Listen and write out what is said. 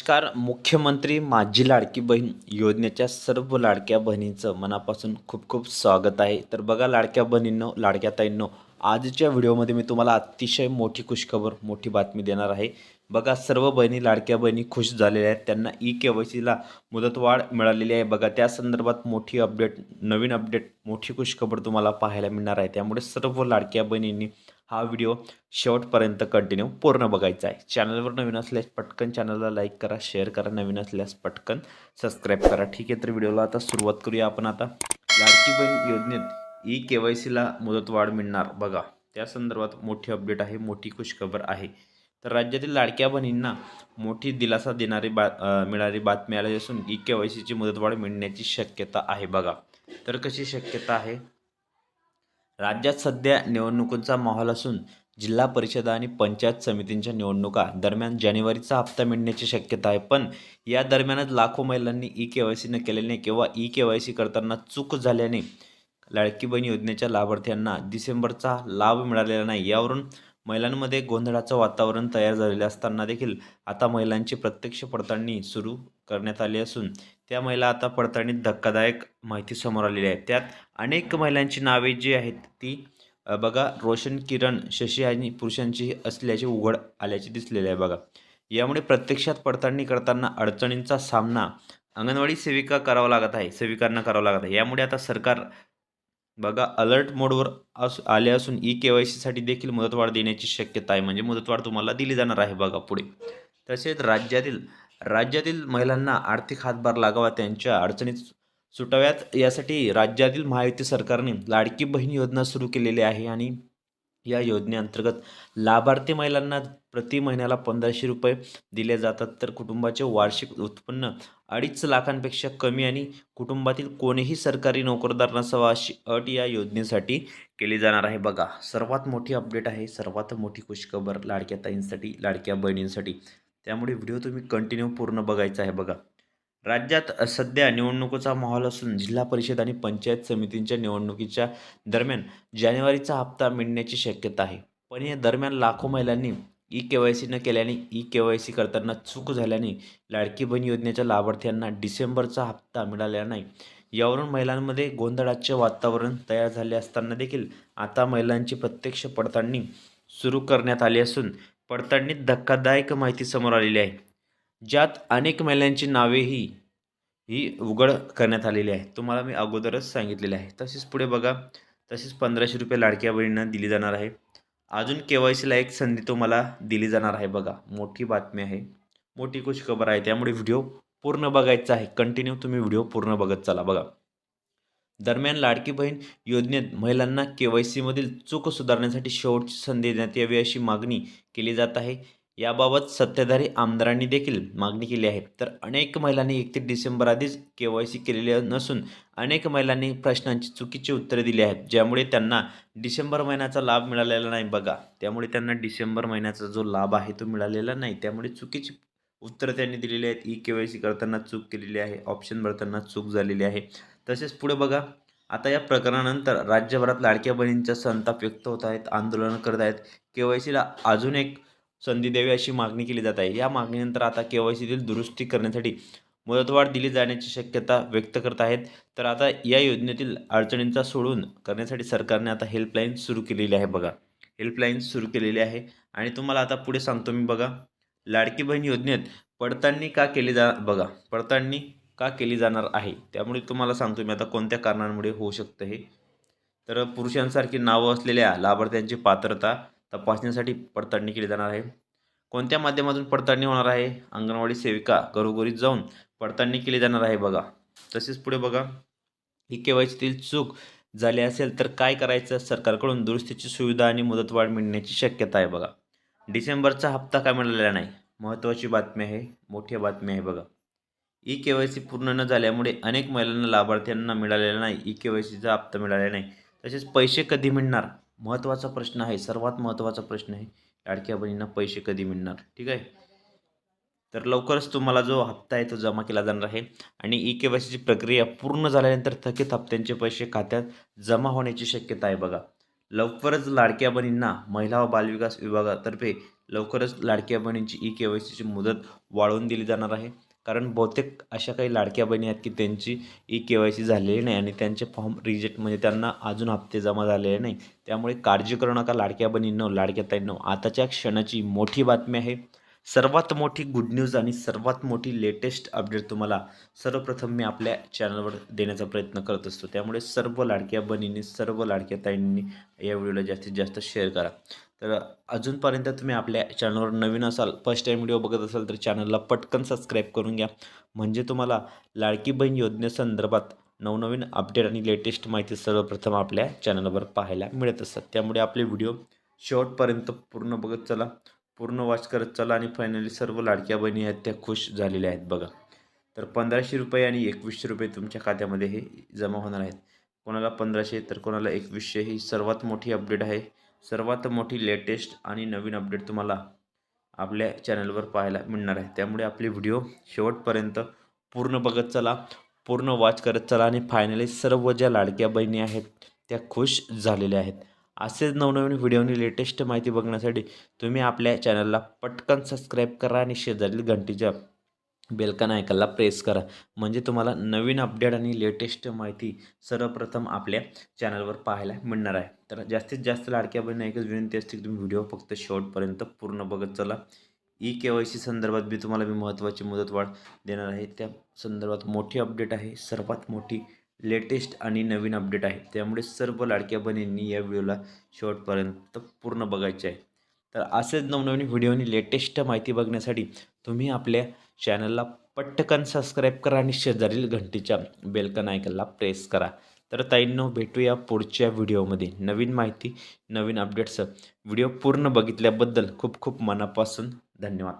नमस्कार. मुख्यमंत्री माझी लाडकी बहीण योजनेच्या सर्व लाडक्या बहिणींचं मनापासून खूप खूप स्वागत आहे. तर बघा लाडक्या बहिणींनो, लाडक्या ताईंनो, आजच्या व्हिडिओमध्ये मी तुम्हाला अतिशय मोठी खुशखबर, मोठी बातमी देणार आहे. बघा सर्व बहिणी, लाडक्या बहिणी खुश झालेल्या आहेत. त्यांना ई-के-वाय-सीला मुदतवाढ मिळालेली आहे. बघा त्या संदर्भात मोठी अपडेट, नवीन अपडेट, मोठी खुशखबर तुम्हाला पाहायला मिळणार आहे. त्यामुळे सर्व लाडक्या बहिणींनी हा व्हिडिओ शेवटपर्यंत कंटिन्यू पूर्ण बघायचा आहे. चॅनलवर नवीन असल्यास पटकन चॅनलला लाईक करा, शेअर करा. नवीन असल्यास पटकन सबस्क्राईब करा. ठीक आहे, तर व्हिडिओला आता सुरुवात करूया आपण. आता लाडकी बहीण योजनेत ई-के-वाय-सीला मुदतवाढ मिळणार. बघा त्या संदर्भात मोठी अपडेट आहे, मोठी खुशखबर आहे. तर राज्यातील लाडक्या बहिणींना मोठी दिलासा देणारी मिळाली बातमी आली असून ई-के-वाय-सीची मुदतवाढ मिळण्याची शक्यता आहे. बघा तर कशी शक्यता आहे. राज्यात सध्या निवडणुकांचा माहोल असून जिल्हा परिषद आणि पंचायत समितींच्या निवडणुका दरम्यान जानेवारीचा हप्ता मिळण्याची शक्यता आहे. पण या दरम्यानच लाखो महिलांनी ई-के-वाय-सी न केल्याने किंवा ई-के-वाय-सी करताना चूक झाल्याने लाडकी बहीण योजनेच्या लाभार्थ्यांना डिसेंबरचा लाभ मिळालेला नाही. यावरून महिलांमध्ये गोंधळाचं वातावरण तयार झालेले असताना देखील आता महिलांची प्रत्यक्ष पडताळणी सुरू करण्यात आली असून त्या महिला आता पडताळणीत धक्कादायक माहिती समोर आलेली आहे. त्यात अनेक महिलांची नावे जी आहेत ती बघा रोशन, किरण, शशी आणि पुरुषांची असल्याचे उघड आल्याचे दिसलेले आहे. बघा यामुळे प्रत्यक्षात पडताळणी करताना अडचणींचा सामना अंगणवाडी सेविकांना करावा लागत आहे. यामुळे आता सरकार बघा अलर्ट मोडवर आले असून ई-के-वाय-सीसाठी देखील मुदतवाढ देण्याची शक्यता आहे. म्हणजे मुदतवाढ तुम्हाला दिली जाणार आहे बघा पुढे. तसेच राज्यातील महिलांना आर्थिक हातभार लागावा, त्यांच्या अडचणीत सुटाव्यात यासाठी राज्यातील महायुती सरकारने लाडकी बहीण योजना सुरू केलेली आहे आणि या योजनेअंतर्गत लाभार्थी महिलांना प्रति महिन्याला 1,500 रुपये दिले जातात. तर कुटुंबाचे वार्षिक उत्पन्न 2.5 लाखांपेक्षा कमी आणि कुटुंबातील कोणीही सरकारी नोकरदार नसावा अशी अट या योजनेसाठी केली जाणार आहे. बघा सर्वात मोठी अपडेट आहे, सर्वात मोठी खुशखबर लाडक्या ताईंसाठी, लाडक्या बहिणींसाठी. त्यामुळे व्हिडिओ तुम्ही कंटिन्यू पूर्ण बघायचा आहे. बघा राज्यात सध्या निवडणुकीचा माहोल असून जिल्हा परिषद आणि पंचायत समितींच्या निवडणुकीच्या दरम्यान जानेवारीचा हप्ता मिळण्याची शक्यता आहे. पण या दरम्यान लाखो महिलांनी ई-के-वाय-सी न केल्याने ई-के-वाय-सी करताना चूक झाल्याने लाडकी बहीण योजनेच्या लाभार्थ्यांना डिसेंबरचा हप्ता मिळालेला नाही. यावरून महिलांमध्ये गोंधळाचे वातावरण तयार झाले असताना देखील आता महिलांची प्रत्यक्ष पडताळणी सुरू करण्यात आली असून पडताळणीत धक्कादायक माहिती समोर आलेली आहे. ज्यात अनेक महिलांची नावेही उघड करण्यात आलेली आहे. तुम्हाला मी अगोदरच सांगितलेले आहे. तसेच पुढे बघा, तसेच 1,500 रुपये लाडक्या बहिणींना दिली जाणार आहे. अजून के-वाय-सीला एक संधी तुम्हाला दिली जाणार आहे. बघा मोठी बातमी आहे, मोठी खुशखबर आहे. त्यामुळे व्हिडिओ पूर्ण बघायचा आहे. कंटिन्यू तुम्ही व्हिडिओ पूर्ण बघत चला. बघा दरम्यान लाडकी बहीण योजनेत महिलांना के-वाय-सीमधील चूक सुधारण्यासाठी शेवटची संधी देण्यात यावी अशी मागणी केली जात आहे. याबाबत सत्ताधारी आमदारांनी देखील मागणी केली आहे. तर अनेक महिलांनी 31 डिसेंबर आधीच के-वाय-सी केलेले नसून अनेक महिलांनी प्रश्नांची चुकीची उत्तरे दिली आहेत, ज्यामुळे त्यांना डिसेंबर महिन्याचा लाभ मिळालेला नाही. बघा त्यामुळे त्यांना डिसेंबर महिन्याचा जो लाभ आहे तो मिळालेला नाही. त्यामुळे चुकीची उत्तरं त्यांनी दिलेली आहेत. ई-के-वाय-सी करताना चूक केलेली आहे, ऑप्शन भरताना चूक झालेली आहे. तसेच पुढे बघा, आता या प्रकरणानंतर राज्यभरात लाडक्या बहिणींचा संताप व्यक्त होत आहेत, आंदोलनं करत आहेत. के-वाय-सीला अजून एक संधी द्यावी अशी मागणी केली जात आहे. या मागणीनंतर आता के-वाय-सीतील दुरुस्ती करण्यासाठी मुदतवाढ दिली जाण्याची शक्यता व्यक्त करत आहेत. तर आता या योजनेतील अडचणींचा सोडवून करण्यासाठी सरकारने आता हेल्पलाईन सुरू केलेली आहे. बघा हेल्पलाईन सुरू केलेली आहे आणि तुम्हाला आता पुढे सांगतो मी. बघा लाडकी बहीण योजनेत पडताळणी का केली जाणार आहे. त्यामुळे तुम्हाला सांगतो मी आता कोणत्या कारणांमुळे होऊ शकतं हे. तर पुरुषांसारखी नावं असलेल्या लाभार्थ्यांची पात्रता तपासण्यासाठी पडताळणी केली जाणार आहे. कोणत्या माध्यमातून पडताळणी होणार आहे. अंगणवाडी सेविका घरोघरी जाऊन पडताळणी केली जाणार आहे. बघा तसेच पुढे बघा, ई-के-वाय-सीतील चूक झाली असेल तर काय करायचं. सरकारकडून दुरुस्तीची सुविधा आणि मुदतवाढ मिळण्याची शक्यता आहे. बघा डिसेंबरचा हप्ता काय मिळालेला नाही. महत्त्वाची बातमी आहे, मोठी बातमी आहे. बघा ई-के-वाय-सी पूर्ण न झाल्यामुळे अनेक महिलांना लाभार्थ्यांना मिळालेला नाही, ई-के-वाय-सीचा हप्ता मिळालेला नाही. तसेच पैसे कधी मिळणार महत्त्वाचा प्रश्न आहे, सर्वात महत्त्वाचा प्रश्न आहे. लाडक्या बहिणींना पैसे कधी मिळणार. ठीक आहे, तर लवकरच तुम्हाला जो हप्ता आहे तो जमा केला जाणार आहे आणि ई-के-वाय-सीची प्रक्रिया पूर्ण झाल्यानंतर थकीत हप्त्यांचे पैसे खात्यात जमा होण्याची शक्यता आहे. बघा लवकरच लाडक्या बहिणींना महिला व बालविकास विभागातर्फे लवकरच लाडक्या बहिणींची ई-के-वाय-सीची मुदत वाढवून दिली जाणार आहे. कारण बहुतेक अशा काही लाडक्या बहिणी आहेत की त्यांची ई-के-वाय-सी झालेली नाही आणि त्यांचे फॉर्म रिजेक्ट म्हणजे त्यांना अजून हप्ते जमा झालेले नाही. त्यामुळे काळजी करू नका लाडक्या बहिणींनो, लाडक्या ताईंनो. आताच्या क्षणाची मोठी बातमी आहे. सर्वात मोठी गुड न्यूज आणि सर्वात मोठी लेटेस्ट अपडेट तुम्हाला सर्वप्रथम मी आपल्या चॅनलवर देण्याचा प्रयत्न करत असतो. त्यामुळे सर्व लाडक्या बहिणींनी, सर्व लाडक्या ताईंनी या व्हिडिओला जास्तीत जास्त शेअर करा. तर अजूनपर्यंत तुम्ही आपल्या चॅनलवर नवीन असाल, फर्स्ट टाईम व्हिडिओ बघत असाल तर चॅनलला पटकन सबस्क्राईब करून घ्या. म्हणजे तुम्हाला लाडकी बहीण योजनेसंदर्भात नवनवीन अपडेट आणि लेटेस्ट माहिती सर्वप्रथम आपल्या चॅनलवर पाहायला मिळत असतात. त्यामुळे आपले व्हिडिओ शेवटपर्यंत पूर्ण बघत चला, पूर्ण वॉच करत चला आणि फायनली सर्व लाडक्या बहिणी आहेत त्या खुश झालेल्या आहेत बघा. तर 1500 रुपये आणि 2100 रुपये तुमच्या खात्यामध्ये हे जमा होणार आहेत. कोणाला 1500 तर कोणाला 2100. ही सर्वात मोठी अपडेट आहे. सर्वात मोठी लेटेस्ट आणि नवीन अपडेट तुम्हाला आपल्या चॅनलवर पाहायला मिळणार आहे. त्यामुळे आपले व्हिडिओ शेवटपर्यंत पूर्ण बघत चला, पूर्ण वॉच करत चला आणि फायनली सर्व ज्या लाडक्या बहिणी आहेत त्या खुश झालेल्या आहेत. असेच नवनवीन व्हिडिओनी लेटेस्ट माहिती बघण्यासाठी तुम्ही आपल्या चॅनलला पटकन सबस्क्राईब करा आणि शेजारील घंटीच्या बेलकन आयकॉनला प्रेस करा. म्हणजे तुम्हाला नवीन अपडेट आणि लेटेस्ट माहिती सर्वप्रथम आपल्या चॅनलवर पाहायला मिळणार आहे. तर जास्तीत जास्त लाडक्या बहिणींना एकच विनंती असते की तुम्ही व्हिडिओ फक्त शेवटपर्यंत पूर्ण बघत चला. ई-के-वाय-सी संदर्भात बी तुम्हाला मी महत्त्वाची मुदतवाढ देणार आहे. त्या संदर्भात मोठी अपडेट आहे, सर्वात मोठी लेटेस्ट आणि नवीन अपडेट आहे. त्यामुळे सर्व लाडक्या बहिणींनी या व्हिडिओला शेवटपर्यंत पूर्ण बघायचे आहे. तर असेच नवनवीन व्हिडिओनी लेटेस्ट माहिती बघण्यासाठी तुम्ही आपल्या चॅनलला पटकन सबस्क्राईब करा आणि शेजारील घंटीच्या बेलकन आयकॉनला प्रेस करा. तर ताईंनो, भेटूया पुढच्या व्हिडिओमध्ये नवीन माहिती, नवीन अपडेट्स. व्हिडिओ पूर्ण बघितल्याबद्दल खूप खूप मनापासून धन्यवाद.